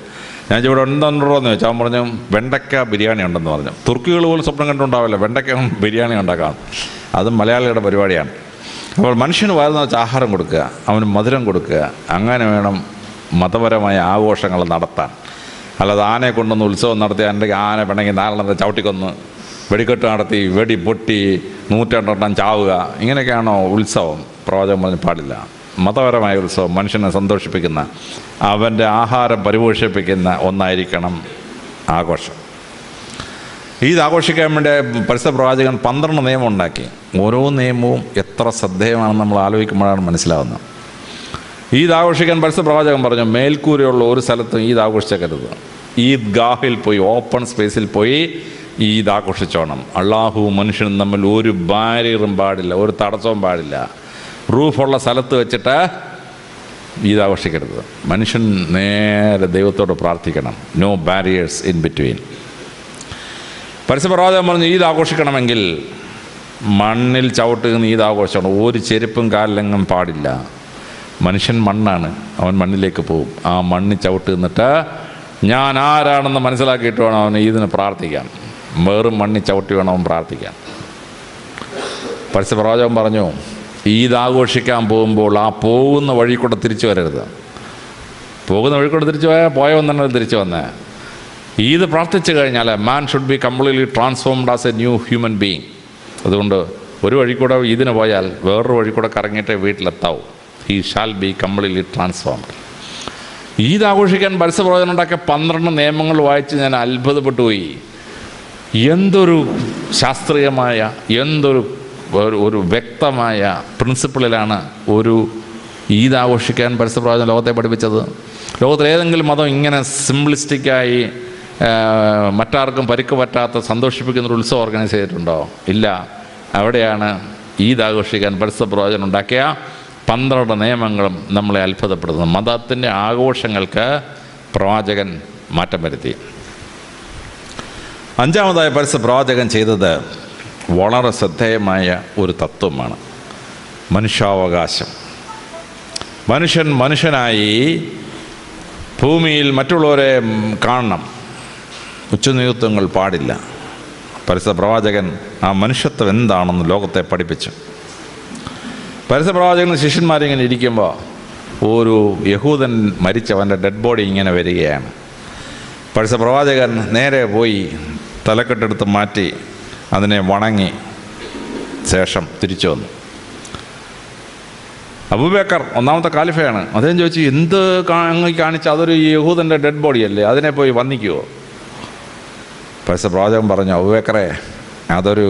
ഞാൻ ഇവിടെ ഉണ്ടെന്നുണ്ടോ എന്ന് ചോദിച്ചാൽ അവൻ പറഞ്ഞു വെണ്ടയ്ക്ക ബിരിയാണി ഉണ്ടെന്ന് പറഞ്ഞു. തുർക്കികൾ പോലും സ്വപ്നം കണ്ടുണ്ടാവില്ല വെണ്ടയ്ക്ക ബിരിയാണി ഉണ്ടാക്കാം. അതും മലയാളികളുടെ പരിപാടിയാണ്. അപ്പോൾ മനുഷ്യന് വയറുന്ന വെച്ചാൽ ആഹാരം കൊടുക്കുക, അവന് മധുരം കൊടുക്കുക. അങ്ങനെ വേണം മതപരമായ ആഘോഷങ്ങൾ നടത്താൻ. അല്ലാതെ ആനയെ കൊണ്ടൊന്ന് ഉത്സവം നടത്തി എൻ്റെ ആന വേണമെങ്കിൽ 4 ചവിട്ടിക്കൊന്ന് വെടിക്കെട്ട് നടത്തി വെടി പൊട്ടി 102 ചാവുക, ഇങ്ങനെയൊക്കെയാണോ ഉത്സവം? പ്രവാചകൻ പറഞ്ഞു പാടില്ല. മതപരമായ ഉത്സവം മനുഷ്യനെ സന്തോഷിപ്പിക്കുന്ന, അവൻ്റെ ആഹാരം പരിപോഷിപ്പിക്കുന്ന ഒന്നായിരിക്കണം ആഘോഷം. ഈദ് ആഘോഷിക്കാൻ വേണ്ടി പരിശുദ്ധ പ്രവാചകൻ 12 നിയമം ഉണ്ടാക്കി. ഓരോ നിയമവും എത്ര ശ്രദ്ധേയമാണെന്ന് നമ്മൾ ആലോചിക്കുമ്പോഴാണ് മനസ്സിലാവുന്നത്. ഈദ് ആഘോഷിക്കാൻ പരിശുദ്ധ പ്രവാചകൻ പറഞ്ഞു, മേൽക്കൂരയുള്ള ഒരു സ്ഥലത്തും ഈദ് ആഘോഷിച്ചേക്കരുത്. ഈദ് ഗാഹിൽ പോയി, ഓപ്പൺ സ്പേസിൽ പോയി ഈദ് ആഘോഷിച്ചോണം. അള്ളാഹു മനുഷ്യനും തമ്മിൽ ഒരു ബാരിയറും പാടില്ല, ഒരു തടസ്സവും പാടില്ല. റൂഫുള്ള സ്ഥലത്ത് വെച്ചിട്ട് ഈദ് ആഘോഷിക്കരുത്. മനുഷ്യൻ നേരെ ദൈവത്തോട് പ്രാർത്ഥിക്കണം. No barriers in between. പരിശുദ്ധ പ്രവാചകൻ പറഞ്ഞു, ഈദ് ആഘോഷിക്കണമെങ്കിൽ മണ്ണിൽ ചവിട്ടുന്ന ഈദ് ആഘോഷിക്കണം. ഒരു ചെരുപ്പും കാലിലെങ്ങും പാടില്ല. മനുഷ്യൻ മണ്ണാണ്, അവൻ മണ്ണിലേക്ക് പോകും. ആ മണ്ണിൽ ചവിട്ട് നിന്നിട്ട് ഞാൻ ആരാണെന്ന് മനസ്സിലാക്കിയിട്ട് വേണം അവന് ഈദിന് പ്രാർത്ഥിക്കാൻ. വേറും മണ്ണിൽ ചവിട്ടി വേണം അവൻ പ്രാർത്ഥിക്കാൻ. പരിശുദ്ധ പ്രവാചകൻ പറഞ്ഞു, ഈദ് ആഘോഷിക്കാൻ പോകുമ്പോൾ ആ പോകുന്ന വഴി കൂടെ തിരിച്ചു വരരുത്. പോകുന്ന വഴി കൂടെ തിരിച്ചു പോയവൻ തന്നെ തിരിച്ചു വന്നേ. ഈദ് പ്രാർത്ഥിച്ചു കഴിഞ്ഞാൽ man should be completely transformed as a new human being. അതുകൊണ്ട് ഒരു വഴി കൂടെ ഈദിന് പോയാൽ വേറൊരു വഴി കൂടെ കറങ്ങിയിട്ടേ വീട്ടിലെത്താവൂ. He shall be completely transformed. Eid ആഘോഷിക്കാൻ പരിശുദ്ധ പ്രവാചകൻ ഉണ്ടാക്കിയ 12 നിയമങ്ങൾ വായിച്ച് ഞാൻ അത്ഭുതപ്പെട്ടു പോയി. എന്തൊരു ശാസ്ത്രീയമായ, എന്തൊരു ഒരു വ്യക്തമായ പ്രിൻസിപ്പിളിലാണ് ഒരു ഈദ് ആഘോഷിക്കാൻ പരിശുദ്ധ പ്രവാചകൻ ലോകത്തെ പഠിപ്പിച്ചത്. ലോകത്തിൽ ഏതെങ്കിലും മതം ഇങ്ങനെ സിംപ്ലിസ്റ്റിക്കായി മറ്റാർക്കും പരിക്ക് പറ്റാത്ത സന്തോഷിപ്പിക്കുന്നൊരു ഉത്സവം ഓർഗനൈസ് ചെയ്തിട്ടുണ്ടോ? ഇല്ല. അവിടെയാണ് ഈദ് ആഘോഷിക്കാൻ പരിശുദ്ധ പ്രവാചകൻ ഉണ്ടാക്കിയ 12 നിയമങ്ങളും നമ്മളെ അത്ഭുതപ്പെടുത്തുന്നത്. മതത്തിൻ്റെ ആഘോഷങ്ങൾക്ക് പ്രവാചകൻ മാറ്റം വരുത്തി. 5-മതായി പരിശുദ്ധ പ്രവാചകൻ ചെയ്തത് വളരെ ശ്രദ്ധേയമായ ഒരു തത്വമാണ് മനുഷ്യാവകാശം. മനുഷ്യനായി ഭൂമിയിൽ മറ്റുള്ളവരെ കാണണം, ഉച്ചനീചത്വങ്ങൾ പാടില്ല. പരിശുദ്ധ പ്രവാചകൻ ആ മനുഷ്യത്വം എന്താണെന്ന് ലോകത്തെ പഠിപ്പിച്ചു. പരിശുദ്ധ പ്രവാചകൻ ശിഷ്യന്മാരിങ്ങനെ ഇരിക്കുമ്പോൾ ഒരു യഹൂദൻ മരിച്ചവൻ്റെ ഡെഡ് ബോഡി ഇങ്ങനെ വരികയാണ്. പരിശുദ്ധ പ്രവാചകൻ നേരെ പോയി തലക്കെട്ടെടുത്ത് മാറ്റി അതിനെ വണങ്ങി ശേഷം തിരിച്ചു വന്നു. അബൂബക്കർ ഒന്നാമത്തെ ഖലീഫയാണ്. അദ്ദേഹം ചോദിച്ചു, എന്ത് അങ്ങ് കാണിച്ച അതൊരു യഹൂദൻ്റെ ഡെഡ് ബോഡിയല്ലേ, അതിനെ പോയി വന്ദിക്കുമോ? പരിശുദ്ധ പ്രവാചകൻ പറഞ്ഞു, അബൂബക്കറെ, അതൊരു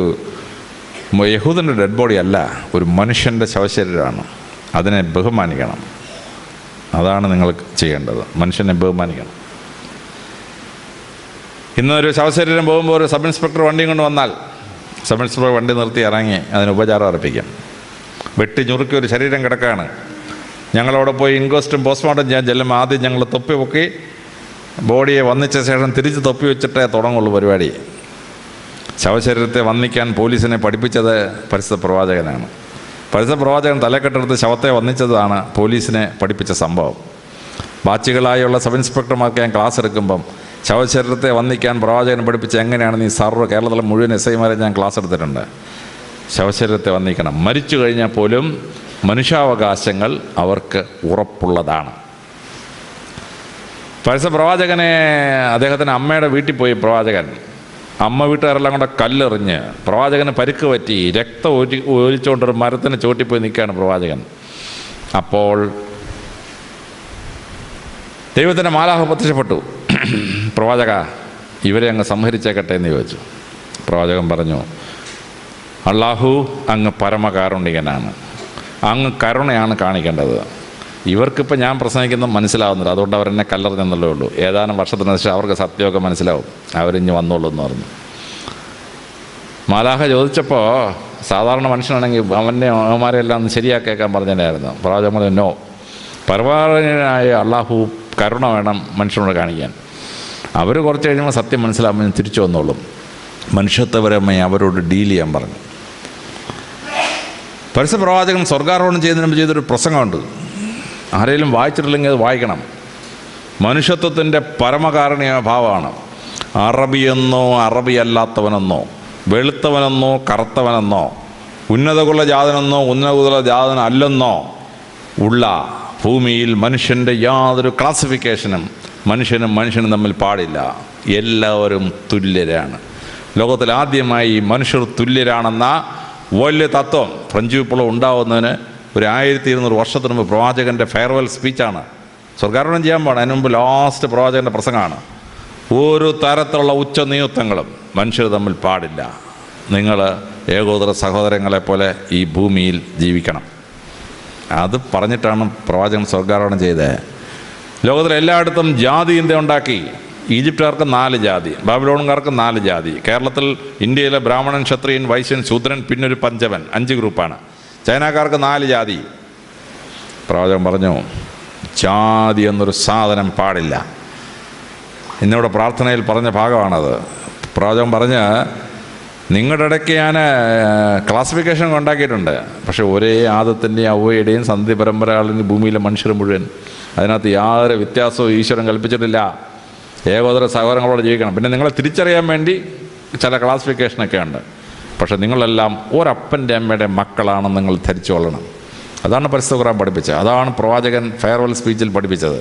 യഹൂദൻ്റെ ഡെഡ് ബോഡി അല്ല, ഒരു മനുഷ്യൻ്റെ ശവശരീരമാണ്. അതിനെ ബഹുമാനിക്കണം. അതാണ് നിങ്ങൾ ചെയ്യേണ്ടത്, മനുഷ്യനെ ബഹുമാനിക്കണം. ഇന്നൊരു ശവശരീരം പോകുമ്പോൾ ഒരു സബ് ഇൻസ്പെക്ടർ വണ്ടിയും കൊണ്ട് വന്നാൽ സബ് ഇൻസ്പെക്ടർ വണ്ടി നിർത്തി ഇറങ്ങി അതിന് ഉപചാരം അർപ്പിക്കാം. വെട്ടി ഞുറുക്കി ഒരു ശരീരം കിടക്കുകയാണ്, ഞങ്ങളവിടെ പോയി ഇൻക്വസ്റ്റും പോസ്റ്റ്മോർട്ടം ചെയ്യാൻ ചെല്ലുമ്പോൾ ആദ്യം ഞങ്ങൾ തൊപ്പി പൊക്കി ബോഡിയെ വന്നിച്ച ശേഷം തിരിച്ച് തൊപ്പി വെച്ചിട്ടേ തുടങ്ങുള്ളൂ പരിപാടി. ശവശരീരത്തെ വന്ദിക്കാൻ പോലീസിനെ പഠിപ്പിച്ചത് പരിശുദ്ധ പ്രവാചകനാണ്. പരിശുദ്ധ പ്രവാചകൻ തലക്കെട്ടെടുത്ത് ശവത്തെ വന്ദിച്ചതാണ് പോലീസിനെ പഠിപ്പിച്ച സംഭവം. ബാച്ചുകളായുള്ള സബ് ഇൻസ്പെക്ടർമാർക്ക് ഞാൻ ക്ലാസ് എടുക്കുമ്പം ശവശരീരത്തെ വന്ദിക്കാൻ പ്രവാചകൻ പഠിപ്പിച്ച എങ്ങനെയാണെന്ന് ഈ സർവ്വ കേരളത്തിലെ മുഴുവൻ SI-മാരെ ഞാൻ ക്ലാസ് എടുത്തിട്ടുണ്ട്. ശവശരീരത്തെ വന്ദിക്കണം. മരിച്ചു കഴിഞ്ഞാൽ പോലും മനുഷ്യാവകാശങ്ങൾ അവർക്ക് ഉറപ്പുള്ളതാണ്. പരിശുദ്ധ പ്രവാചകനെ അദ്ദേഹത്തിന് അമ്മയുടെ വീട്ടിൽ പോയി പ്രവാചകൻ, അമ്മ വീട്ടുകാരെല്ലാം കൂടെ കല്ലെറിഞ്ഞ് പ്രവാചകന് പരിക്ക് പറ്റി, രക്തം ഒലിച്ചുകൊണ്ടൊരു മരത്തിന് ചോട്ടിപ്പോയി നിൽക്കുകയാണ് പ്രവാചകൻ. അപ്പോൾ ദൈവത്തിൻ്റെ മാലാഖ പ്രത്യക്ഷപ്പെട്ടു. പ്രവാചക, ഇവരെ അങ്ങ് സംഹരിച്ചേക്കട്ടെ എന്ന് ചോദിച്ചു. പ്രവാചകൻ പറഞ്ഞു, അള്ളാഹു അങ്ങ് പരമകാരുണികനാണ്, അങ്ങ് കരുണയാണ് കാണിക്കേണ്ടത്. ഇവർക്കിപ്പോൾ ഞാൻ പ്രസംഗിക്കുന്നത് മനസ്സിലാവുന്നില്ല, അതുകൊണ്ട് അവരെന്നെ കല്ലെറിഞ്ഞെന്നുള്ളേ ഉള്ളൂ. ഏതാനും വർഷത്തിന് ശേഷം അവർക്ക് സത്യമൊക്കെ മനസ്സിലാവും, അവരിഞ്ഞ് വന്നോളൂ എന്ന് പറഞ്ഞു. മാലാഖ ചോദിച്ചപ്പോൾ സാധാരണ മനുഷ്യനാണെങ്കിൽ അവന്മാരെല്ലാം ഒന്ന് ശരിയാക്കേക്കാൻ പറഞ്ഞതിനായിരുന്നു. പ്രവാചകൻ പറഞ്ഞു, നോ, പരമാവനായ അള്ളാഹു കരുണ വേണം മനുഷ്യനോട് കാണിക്കാൻ. അവർ കുറച്ച് കഴിയുമ്പോൾ സത്യം മനസ്സിലാകുമ്പോൾ തിരിച്ചു വന്നോളും, മനുഷ്യത്വപരമായി അവരോട് ഡീൽ ചെയ്യാൻ പറഞ്ഞു. പരിശുദ്ധ പ്രവാചകൻ സ്വർഗാരോഹണം ചെയ്യുന്നതിന് മുമ്പ് ചെയ്തൊരു പ്രസംഗമുണ്ട്. ആരെങ്കിലും വായിച്ചിട്ടില്ലെങ്കിൽ അത് വായിക്കണം. മനുഷ്യത്വത്തിൻ്റെ പരമകാരുണ്യ ഭാവമാണ്. അറബിയെന്നോ അറബി അല്ലാത്തവനെന്നോ, വെളുത്തവനെന്നോ കറുത്തവനെന്നോ, ഉന്നതകുല ജാതനെന്നോ ഉന്നതകുല ജാതൻ അല്ലെന്നോ ഉള്ള ഭൂമിയിൽ മനുഷ്യൻ്റെ യാതൊരു ക്ലാസിഫിക്കേഷനും മനുഷ്യനും തമ്മിൽ പാടില്ല. എല്ലാവരും തുല്യരാണ്. ലോകത്തിൽ ആദ്യമായി മനുഷ്യർ തുല്യരാണെന്ന വലിയ തത്വം ഫ്രഞ്ച് വിപ്ലവം ഉണ്ടാവുന്നതിന് ഒരു 1200 വർഷത്തിന് മുമ്പ് പ്രവാചകൻ്റെ ഫെയർവെൽ സ്പീച്ചാണ്. സ്വർഗാരോഹണം ചെയ്യാൻ പാടില്ല, അതിന് മുമ്പ് ലാസ്റ്റ് പ്രവാചകൻ്റെ പ്രസംഗമാണ്. ഒരു തരത്തിലുള്ള ഉച്ചനീചത്വങ്ങളും മനുഷ്യർ തമ്മിൽ പാടില്ല. നിങ്ങൾ ഏകോദര സഹോദരങ്ങളെ പോലെ ഈ ഭൂമിയിൽ ജീവിക്കണം. അത് പറഞ്ഞിട്ടാണ് പ്രവാചകൻ സ്വർഗാരോഹണം ചെയ്തത്. ലോകത്തിലെ എല്ലായിടത്തും ജാതി ഇന്ത്യ ഉണ്ടാക്കി. ഈജിപ്തുകാർക്ക് 4 ജാതി, ബാബിലോണുകാർക്ക് 4 ജാതി. കേരളത്തിൽ ഇന്ത്യയിലെ ബ്രാഹ്മണൻ, ക്ഷത്രിയൻ, വൈശ്യൻ, ശൂദ്രൻ, പിന്നൊരു പഞ്ചമൻ, 5 ഗ്രൂപ്പാണ്. ചൈനക്കാർക്ക് 4 ജാതി. പ്രവാചകൻ പറഞ്ഞു, ജാതി എന്നൊരു സാധനം പാടില്ല. ഇന്നിവിടെ പ്രാർത്ഥനയിൽ പറഞ്ഞ ഭാഗമാണത്. പ്രവാചകൻ പറഞ്ഞ്, നിങ്ങളുടെ ഇടയ്ക്ക് ഞാൻ ക്ലാസിഫിക്കേഷൻ ഉണ്ടാക്കിയിട്ടുണ്ട്, പക്ഷേ ഒരേ ആദത്തിൻ്റെയും അവയുടെയും സന്ധി പരമ്പരകളിൽ ഭൂമിയിലെ മനുഷ്യർ മുഴുവൻ, അതിനകത്ത് യാതൊരു വ്യത്യാസവും ഈശ്വരൻ കൽപ്പിച്ചിട്ടില്ല. ഏകോദര സഹോദരങ്ങളോട് ജീവിക്കണം. പിന്നെ നിങ്ങളെ തിരിച്ചറിയാൻ വേണ്ടി ചില ക്ലാസിഫിക്കേഷനൊക്കെ ഉണ്ട്, പക്ഷേ നിങ്ങളെല്ലാം ഒരപ്പൻ്റെ അമ്മയുടെ മക്കളാണെന്ന് നിങ്ങൾ ധരിച്ചു കൊള്ളണം. അതാണ് പരിശുദ്ധ ഖുർആൻ പഠിപ്പിച്ചത്. അതാണ് പ്രവാചകൻ ഫെയർവെൽ സ്പീച്ചിൽ പഠിപ്പിച്ചത്.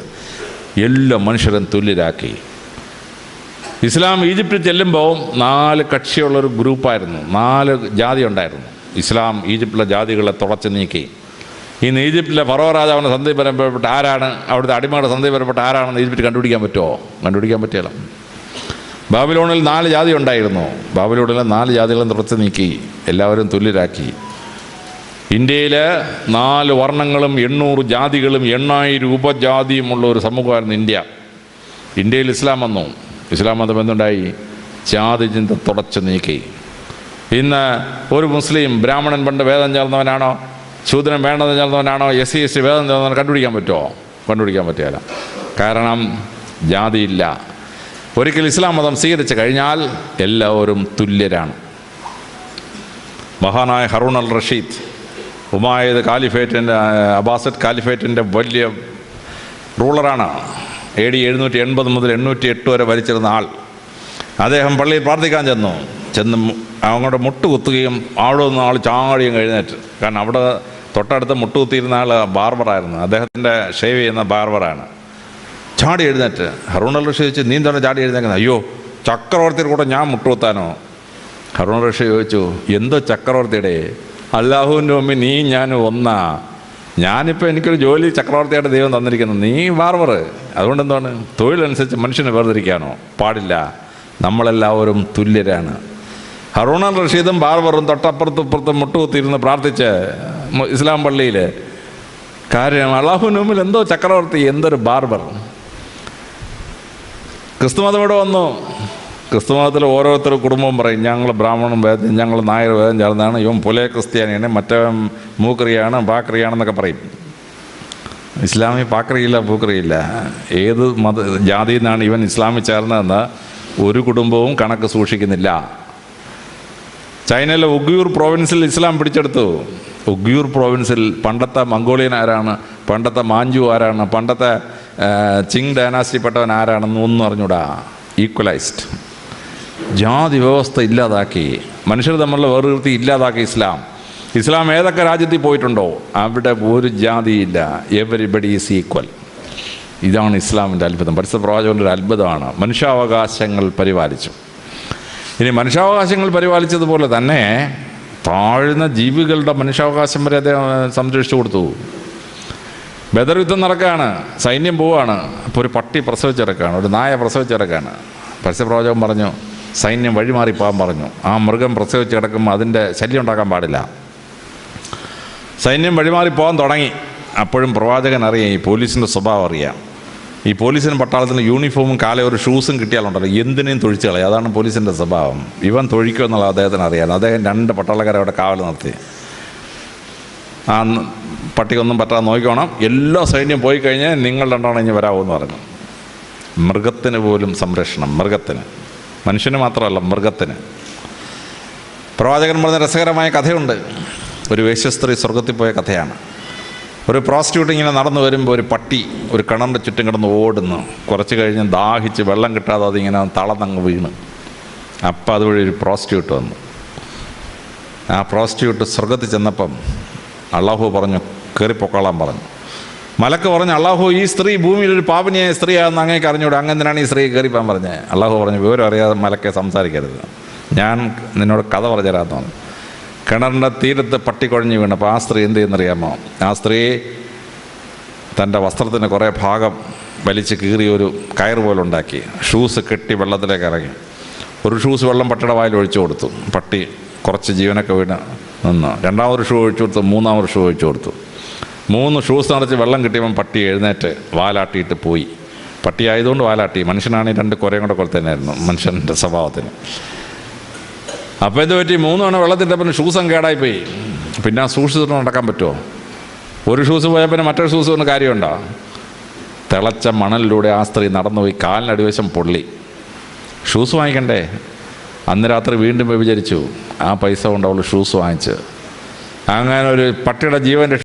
എല്ലാ മനുഷ്യരും തുല്യരാക്കി. ഇസ്ലാം ഈജിപ്തിൽ ചെല്ലുമ്പോൾ 4 കക്ഷിയുള്ളൊരു ഗ്രൂപ്പായിരുന്നു, 4 ജാതി ഉണ്ടായിരുന്നു. ഇസ്ലാം ഈജിപ്തിലെ ജാതികളെ തുടച്ചു നീക്കി. ഇന്ന് ഈജിപ്തിലെ ഫറോ രാജാവിൻ്റെ സന്ധി പരമ്പരപ്പെട്ട ആരാണ്, അവിടുത്തെ അടിമയുടെ സന്ധി പരമ്പപ്പെട്ട ആരാണെന്ന് ഈജിപ്തിൽ കണ്ടുപിടിക്കാൻ പറ്റുമോ? കണ്ടുപിടിക്കാൻ പറ്റില്ല. ബാബിലോണിൽ 4 ജാതി ഉണ്ടായിരുന്നു. ബാബിലോണിലെ 4 ജാതികളും തുടച്ചു നീക്കി, എല്ലാവരും തുല്യരാക്കി. ഇന്ത്യയിൽ 4 വർണ്ണങ്ങളും 800 ജാതികളും 8000 ഉപജാതിയുമുള്ള ഒരു സമൂഹമായിരുന്നു ഇന്ത്യ. ഇന്ത്യയിൽ ഇസ്ലാം വന്നു. ഇസ്ലാം മതം എന്തുണ്ടായി? ജാതി ചിന്ത തുടച്ചു നീക്കി. ഇന്ന് ഒരു മുസ്ലിം ബ്രാഹ്മണൻ പണ്ട് വേദം ചേർന്നവനാണോ, ശൂദ്രൻ വേണ്ടത് ചേർന്നവനാണോ, SC ST വേദം ചേർന്നവൻ കണ്ടുപിടിക്കാൻ പറ്റുമോ? കണ്ടുപിടിക്കാൻ പറ്റില്ല. കാരണം ജാതിയില്ല. ഒരിക്കൽ ഇസ്ലാം മതം സ്വീകരിച്ചു കഴിഞ്ഞാൽ എല്ലാവരും തുല്യരാണ്. മഹാനായ ഹറൂൺ അൽ റഷീദ് ഉമായത് കാലിഫേറ്റിൻ്റെ, അബ്ബാസിഡ് കാലിഫേറ്റിൻ്റെ വലിയ റൂളറാണ്. AD 780 മുതൽ 808 വരെ ഭരിച്ചിരുന്ന ആൾ. അദ്ദേഹം പള്ളിയിൽ പ്രാർത്ഥിക്കാൻ ചെന്ന് അങ്ങോട്ട് മുട്ട് കുത്തുകയും അവിടെ നിന്ന് ആൾ ചാടിയും എഴുന്നേറ്റ്. കാരണം അവിടെ തൊട്ടടുത്ത് മുട്ട് കുത്തിയിരുന്ന ആൾ ബാർബറായിരുന്നു, അദ്ദേഹത്തിൻ്റെ ഷേവ് ചെയ്യുന്ന ബാർബറാണ്. ചാടി എഴുന്നേറ്റ്. ഹറൂൺ അൽ റഷീദ് ചോദിച്ചു, നീ എന്താണ് ചാടി എഴുന്നേക്കുന്നത്? അയ്യോ, ചക്രവർത്തിയുടെ കൂടെ ഞാൻ മുട്ടുകുത്താനോ? ഹറൂൺ അൽ റഷീദ് ചോദിച്ചു, എന്തോ ചക്രവർത്തിയുടെ? അല്ലാഹുവിൻ്റെ മുമ്പിൽ നീ ഞാനും ഒന്നാ. ഞാനിപ്പോൾ എനിക്കൊരു ജോലി ചക്രവർത്തിയായിട്ട് ദൈവം തന്നിരിക്കുന്നു, നീ ബാർബർ. അതുകൊണ്ടെന്താണ്? തൊഴിലനുസരിച്ച് മനുഷ്യനെ വേർതിരിക്കാനോ? പാടില്ല. നമ്മളെല്ലാവരും തുല്യരാണ്. ഹറൂൺ അൽ റഷീദും ബാർബറും തൊട്ടപ്പുറത്തും ഇപ്പുറത്തും മുട്ടുകുത്തിയിരുന്ന് പ്രാർത്ഥിച്ച് ഇസ്ലാം പള്ളിയിൽ. കാര്യം അള്ളാഹുവിന് മുമ്പിൽ എന്തോ ചക്രവർത്തി, എന്തൊരു ബാർബർ. ക്രിസ്തുമതം ഇവിടെ വന്നു. ക്രിസ്തുമതത്തിൽ ഓരോരുത്തരും കുടുംബവും പറയും, ഞങ്ങൾ ബ്രാഹ്മണൻ വേദം, ഞങ്ങൾ നായർ വേദം ചേർന്നാണ്, ഇവൻ പുലയ ക്രിസ്ത്യാനിയാണ്, മറ്റവൻ മൂക്രിയാണ്, ബാക്രിയാണെന്നൊക്കെ പറയും. ഇസ്ലാമി പാക്രിയില്ല, പൂക്രിയില്ല. ഏത് ജാതിയിൽ നിന്നാണ് ഇവൻ ഇസ്ലാമിൽ ചേർന്നതെന്ന് ഒരു കുടുംബവും കണക്ക് സൂക്ഷിക്കുന്നില്ല. ചൈനയിലെ ഉഗ്യൂർ പ്രോവിൻസിൽ ഇസ്ലാം പിടിച്ചെടുത്തു. ഉഗ്യൂർ പ്രോവിൻസിൽ പണ്ടത്തെ മംഗോളിയൻ ആരാണ്, പണ്ടത്തെ മാഞ്ചു ആരാണ്, പണ്ടത്തെ ചിങ് ഡൈനാസ്റ്റിപ്പെട്ടവൻ ആരാണെന്ന് ഒന്നും അറിഞ്ഞൂടാ. ഈക്വലൈസ്ഡ്. ജാതി വ്യവസ്ഥ ഇല്ലാതാക്കി, മനുഷ്യർ തമ്മിലുള്ള വേർതിർത്തി ഇല്ലാതാക്കി ഇസ്ലാം ഏതൊക്കെ രാജ്യത്തിൽ പോയിട്ടുണ്ടോ അവിടെ ഒരു ജാതിയില്ല. Everybody is equal. ഇതാണ് ഇസ്ലാമിൻ്റെ അത്ഭുതം. പരിശുദ്ധ പ്രവാചകൻ്റെ ഒരു അത്ഭുതമാണ്. മനുഷ്യാവകാശങ്ങൾ പരിപാലിച്ചു. ഇനി മനുഷ്യാവകാശങ്ങൾ പരിപാലിച്ചതുപോലെ തന്നെ താഴ്ന്ന ജീവികളുടെ മനുഷ്യാവകാശം വരെ അദ്ദേഹം സംരക്ഷിച്ചു കൊടുത്തു. ബദർ യുദ്ധം നടക്കുകയാണ്, സൈന്യം പോവുകയാണ്. അപ്പോൾ ഒരു പട്ടി പ്രസവിച്ചിറക്കുകയാണ്, ഒരു നായ പ്രസവിച്ചിറക്കുകയാണ്. പരിശുദ്ധ പ്രവാചകൻ പറഞ്ഞു, സൈന്യം വഴിമാറിപ്പോകാൻ പറഞ്ഞു. ആ മൃഗം പ്രസവിച്ച് കിടക്കുമ്പോൾ അതിൻ്റെ ശല്യം ഉണ്ടാക്കാൻ പാടില്ല. സൈന്യം വഴിമാറിപ്പോകാൻ തുടങ്ങി. അപ്പോഴും പ്രവാചകൻ അറിയാം, ഈ പോലീസിൻ്റെ സ്വഭാവം അറിയാം. ഈ പോലീസിനും പട്ടാളത്തിന് യൂണിഫോമും കാലേ ഒരു ഷൂസും കിട്ടിയാലുണ്ടല്ലോ എന്തിനേയും തൊഴിച്ചു കളയും. അതാണ് പോലീസിൻ്റെ സ്വഭാവം. ഇവൻ തൊഴിക്കുമെന്നുള്ള അദ്ദേഹത്തിന് അറിയാം. അദ്ദേഹം 2 പട്ടാളക്കാരെ അവിടെ കാവൽ നിർത്തി. ആ പട്ടിക്കൊന്നും പറ്റാതെ നോക്കിക്കോണം, എല്ലാ സൈന്യം പോയി കഴിഞ്ഞാൽ നിങ്ങൾ 2 ഇഞ്ഞ് വരാമെന്ന് പറഞ്ഞു. മൃഗത്തിന് പോലും സംരക്ഷണം. മൃഗത്തിന്, മനുഷ്യന് മാത്രമല്ല മൃഗത്തിന്. പ്രവാചകൻ പറഞ്ഞ രസകരമായ കഥയുണ്ട്. ഒരു വേശ്യസ്ത്രീ സ്വർഗത്തിൽ പോയ കഥയാണ്. ഒരു പ്രോസ്റ്റിറ്റ്യൂട്ട് ഇങ്ങനെ നടന്നു വരുമ്പോൾ ഒരു പട്ടി ഒരു കിണറിൻ്റെ ചുറ്റും കിടന്ന് ഓടുന്നു. കുറച്ച് കഴിഞ്ഞ് ദാഹിച്ച് വെള്ളം കിട്ടാതെ അതിങ്ങനെ തളർന്നങ്ങ് വീണ്. അപ്പം അതുവഴി ഒരു പ്രോസ്റ്റിറ്റ്യൂട്ട് വന്നു. ആ പ്രോസ്റ്റിറ്റ്യൂട്ട് സ്വർഗത്തിൽ ചെന്നപ്പം അള്ളാഹു പറഞ്ഞു, കയറിപ്പൊക്കോളാൻ പറഞ്ഞു. മലക്ക് പറഞ്ഞു, അള്ളാഹു ഈ സ്ത്രീ ഭൂമിയിലൊരു പാപിനിയായ സ്ത്രീയാണെന്ന് അങ്ങേക്ക് അറിഞ്ഞൂടെ, അങ്ങനെയാണ് ഈ സ്ത്രീ കയറിപ്പോകാൻ പറഞ്ഞത്. അള്ളാഹു പറഞ്ഞു, വിവരം അറിയാതെ മലക്കെ സംസാരിക്കരുത്, ഞാൻ നിന്നോട് കഥ പറഞ്ഞു തരാമെന്ന് പറഞ്ഞു. കിണറിൻ്റെ തീരത്ത് പട്ടി കുഴഞ്ഞു വീണപ്പോൾ ആ സ്ത്രീ എന്ത് ചെയ്യുന്നറിയാമോ? ആ സ്ത്രീ തൻ്റെ വസ്ത്രത്തിന് കുറേ ഭാഗം വലിച്ച് കീറി ഒരു കയർ പോലെ ഉണ്ടാക്കി ഷൂസ് കെട്ടി വെള്ളത്തിലേക്ക് ഇറങ്ങി. ഒരു ഷൂസ് വെള്ളം പട്ടിയുടെ വായിൽ ഒഴിച്ചു കൊടുത്തു. പട്ടി കുറച്ച് ജീവനൊക്കെ വീണ് നിന്ന്. 2ാമതൊരു ഷൂ ഒഴിച്ചു കൊടുത്തു. 3ാമതൊരു ഷൂ ഒഴിച്ചു കൊടുത്തു. 3 ഷൂസ് നിറച്ച് വെള്ളം കിട്ടിയപ്പം പട്ടി എഴുന്നേറ്റ് വാലാട്ടിയിട്ട് പോയി. പട്ടി ആയതുകൊണ്ട് വാലാട്ടി. മനുഷ്യനാണെങ്കിൽ 2 കുരയും കൂടെ കൊളുത്തന്നെയായിരുന്നു മനുഷ്യൻ്റെ സ്വഭാവത്തിന്. അപ്പോൾ ഇത് പറ്റി 3 തവണ വെള്ളത്തിൻ്റെ പിന്നെ ഷൂസും കേടായിപ്പോയി. പിന്നെ ആ ഷൂസ് ഇട്ട് നടക്കാൻ പറ്റുമോ? ഒരു ഷൂസ് പോയാൽ പിന്നെ മറ്റൊരു ഷൂസ് കൊണ്ട് കാര്യമുണ്ടോ? തിളച്ച മണലിലൂടെ ആ സ്ത്രീ നടന്നുപോയി. കാലിനടിവശം പൊള്ളി. ഷൂസ് വാങ്ങിക്കണ്ടേ? അന്ന് രാത്രി വീണ്ടും വ്യഭിചരിച്ചു. ആ പൈസ കൊണ്ട് അവൾ ഷൂസ് വാങ്ങിച്ച് അങ്ങനെ ഒരു പട്ടിയുടെ ജീവൻ